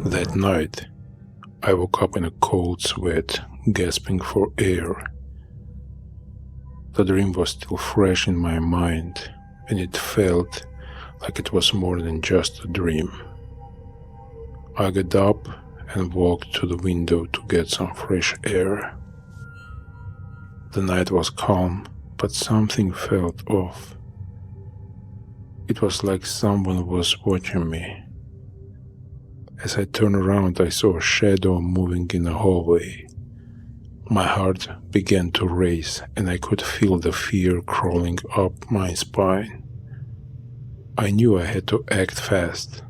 That night, I woke up in a cold sweat, gasping for air. The dream was still fresh in my mind, and it felt like it was more than just a dream. I got up and walked to the window to get some fresh air. The night was calm, but something felt off. It was like someone was watching me. As I turned around, I saw a shadow moving in the hallway. My heart began to race, and I could feel the fear crawling up my spine. I knew I had to act fast.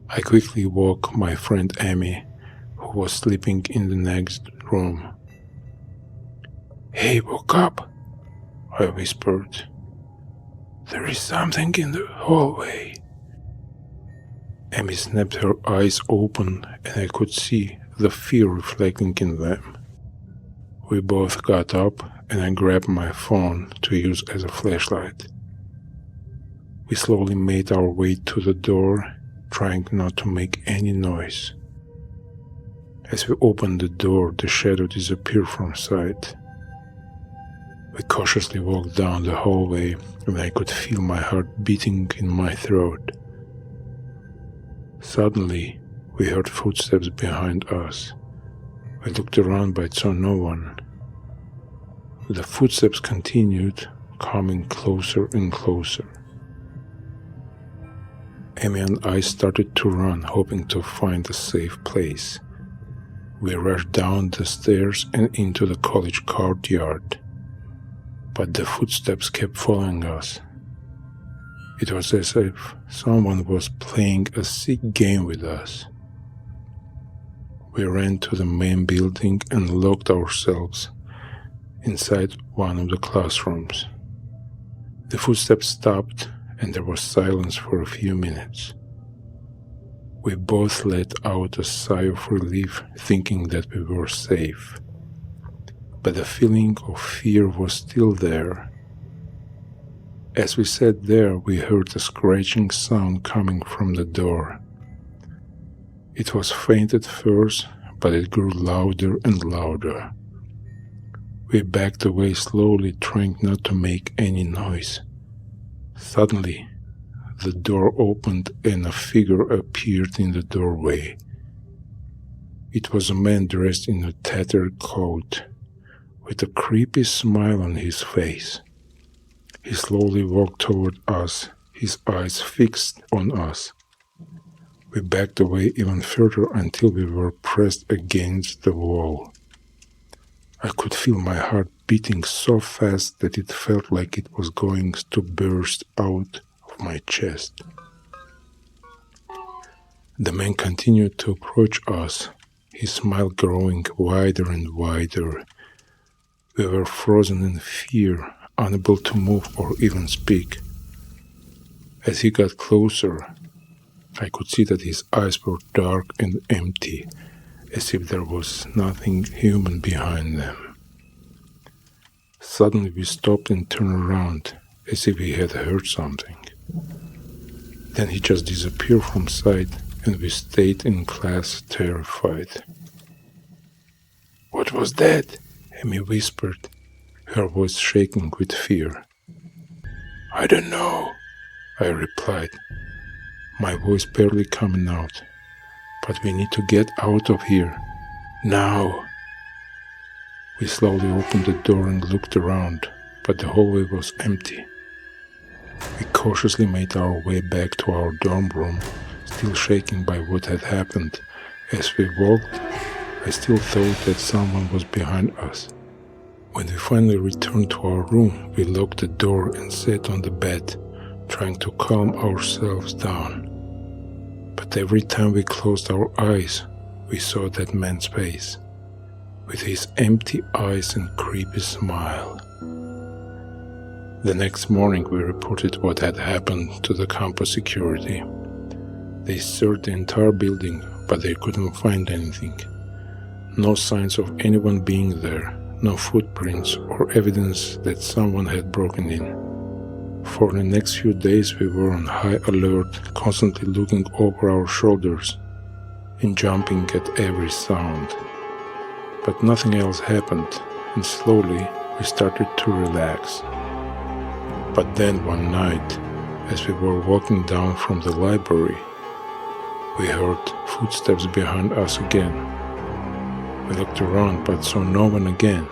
I quickly woke my friend Emmy, who was sleeping in the next room. "Hey, woke up," I whispered. "There is something in the hallway." Emmy snapped her eyes open, and I could see the fear reflecting in them. We both got up, and I grabbed my phone to use as a flashlight. We slowly made our way to the door, trying not to make any noise. As we opened the door, the shadow disappeared from sight. We cautiously walked down the hallway, and I could feel my heart beating in my throat. Suddenly, we heard footsteps behind us. I looked around but saw no one. The footsteps continued, coming closer and closer. Emmy and I started to run, hoping to find a safe place. We rushed down the stairs and into the college courtyard, but the footsteps kept following us. It was as if someone was playing a sick game with us. We ran to the main building and locked ourselves inside one of the classrooms. The footsteps stopped, and there was silence for a few minutes. We both let out a sigh of relief, thinking that we were safe. But the feeling of fear was still there. As we sat there, we heard a scratching sound coming from the door. It was faint at first, but it grew louder and louder. We backed away slowly, trying not to make any noise. Suddenly, the door opened and a figure appeared in the doorway. It was a man dressed in a tattered coat, with a creepy smile on his face. He slowly walked toward us, his eyes fixed on us. We backed away even further until we were pressed against the wall. I could feel my heart beating so fast that it felt like it was going to burst out of my chest. The man continued to approach us, his smile growing wider and wider. We were frozen in fear, unable to move or even speak. As he got closer, I could see that his eyes were dark and empty, as if there was nothing human behind them. Suddenly we stopped and turned around, as if he had heard something. Then he just disappeared from sight, and we stayed in class terrified. "What was that?" Emmy whispered, her voice shaking with fear. "I don't know," I replied, my voice barely coming out. "But we need to get out of here. Now." We slowly opened the door and looked around, but the hallway was empty. We cautiously made our way back to our dorm room, still shaken by what had happened. As we walked, I still thought that someone was behind us. When we finally returned to our room, we locked the door and sat on the bed, trying to calm ourselves down. But every time we closed our eyes, we saw that man's face, with his empty eyes and creepy smile. The next morning, we reported what had happened to the campus security. They searched the entire building, but they couldn't find anything. No signs of anyone being there, no footprints or evidence that someone had broken in. For the next few days we were on high alert, constantly looking over our shoulders. and jumping at every sound. But nothing else happened, and slowly we started to relax. But then one night, as we were walking down from the library, we heard footsteps behind us again. We looked around but saw no one again.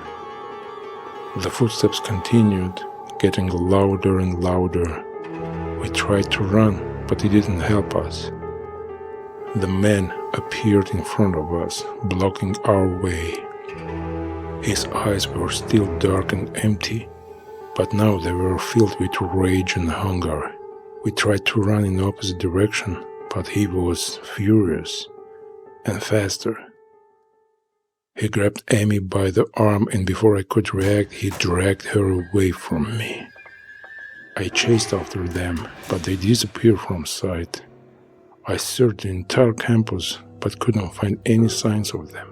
The footsteps continued, getting louder and louder. We tried to run, but it didn't help us. The man appeared in front of us, blocking our way. His eyes were still dark and empty, but now they were filled with rage and hunger. We tried to run in the opposite direction, but he was furious and faster. He grabbed Emmy by the arm, and before I could react, he dragged her away from me. I chased after them, but they disappeared from sight. I searched the entire campus, but couldn't find any signs of them.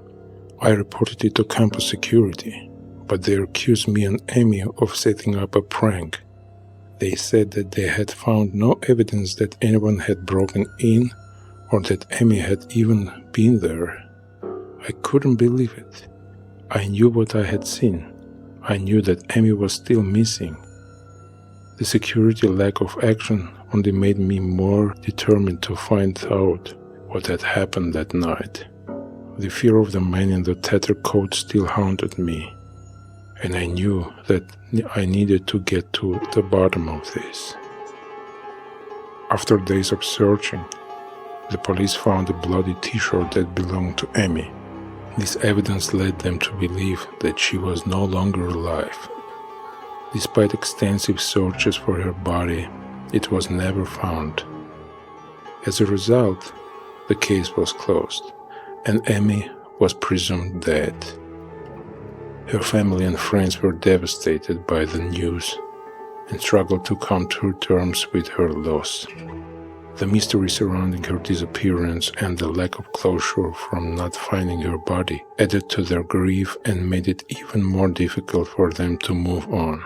I reported it to campus security, but they accused me and Emmy of setting up a prank. They said that they had found no evidence that anyone had broken in or that Emmy had even been there. I couldn't believe it. I knew what I had seen. I knew that Emmy was still missing. The security lack of action only made me more determined to find out what had happened that night. The fear of the man in the tattered coat still haunted me, and I knew that I needed to get to the bottom of this. After days of searching, the police found a bloody t-shirt that belonged to Emmy. This evidence led them to believe that she was no longer alive. Despite extensive searches for her body, it was never found. As a result, the case was closed, and Emmy was presumed dead. Her family and friends were devastated by the news and struggled to come to terms with her loss. The mystery surrounding her disappearance and the lack of closure from not finding her body added to their grief and made it even more difficult for them to move on.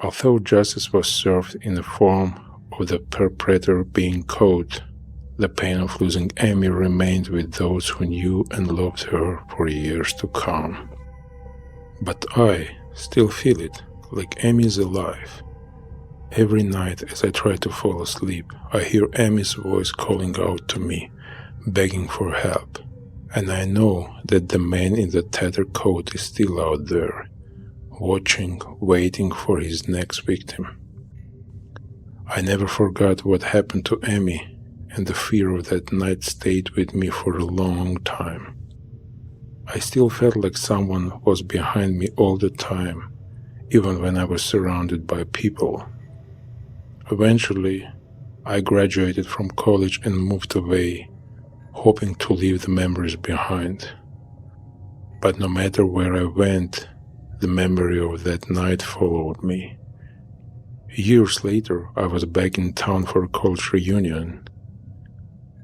Although justice was served in the form of the perpetrator being caught, the pain of losing Emmy remained with those who knew and loved her for years to come. But I still feel it, like Emmy is alive. Every night as I try to fall asleep, I hear Emmy's voice calling out to me, begging for help. And I know that the man in the tattered coat is still out there, watching, waiting for his next victim. I never forgot what happened to Emmy, and the fear of that night stayed with me for a long time. I still felt like someone was behind me all the time, even when I was surrounded by people. Eventually, I graduated from college and moved away, hoping to leave the memories behind. But no matter where I went, the memory of that night followed me. Years later, I was back in town for a college reunion.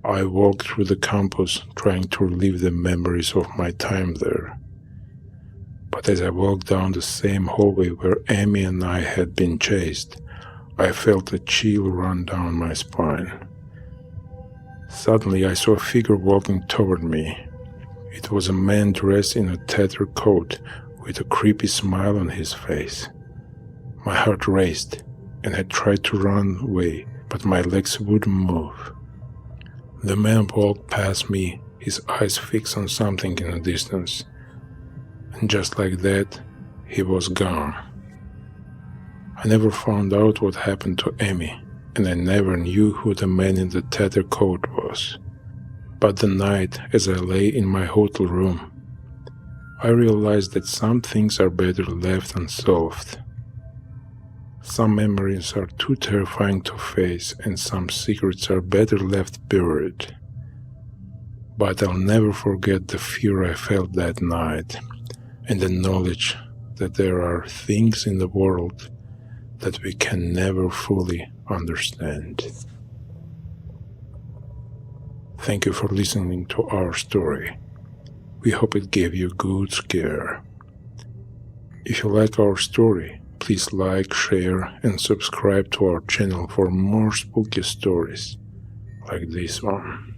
I walked through the campus trying to relive the memories of my time there. But as I walked down the same hallway where Emmy and I had been chased, I felt a chill run down my spine. Suddenly I saw a figure walking toward me. It was a man dressed in a tattered coat with a creepy smile on his face. My heart raced, and I tried to run away, but my legs wouldn't move. The man walked past me, his eyes fixed on something in the distance, and just like that, he was gone. I never found out what happened to Emmy, and I never knew who the man in the tattered coat was. But the night, as I lay in my hotel room, I realized that some things are better left unsolved. Some memories are too terrifying to face, and some secrets are better left buried. But I'll never forget the fear I felt that night, and the knowledge that there are things in the world that we can never fully understand. Thank you for listening to our story. We hope it gave you a good scare. If you like our story, please like, share, and subscribe to our channel for more spooky stories like this one.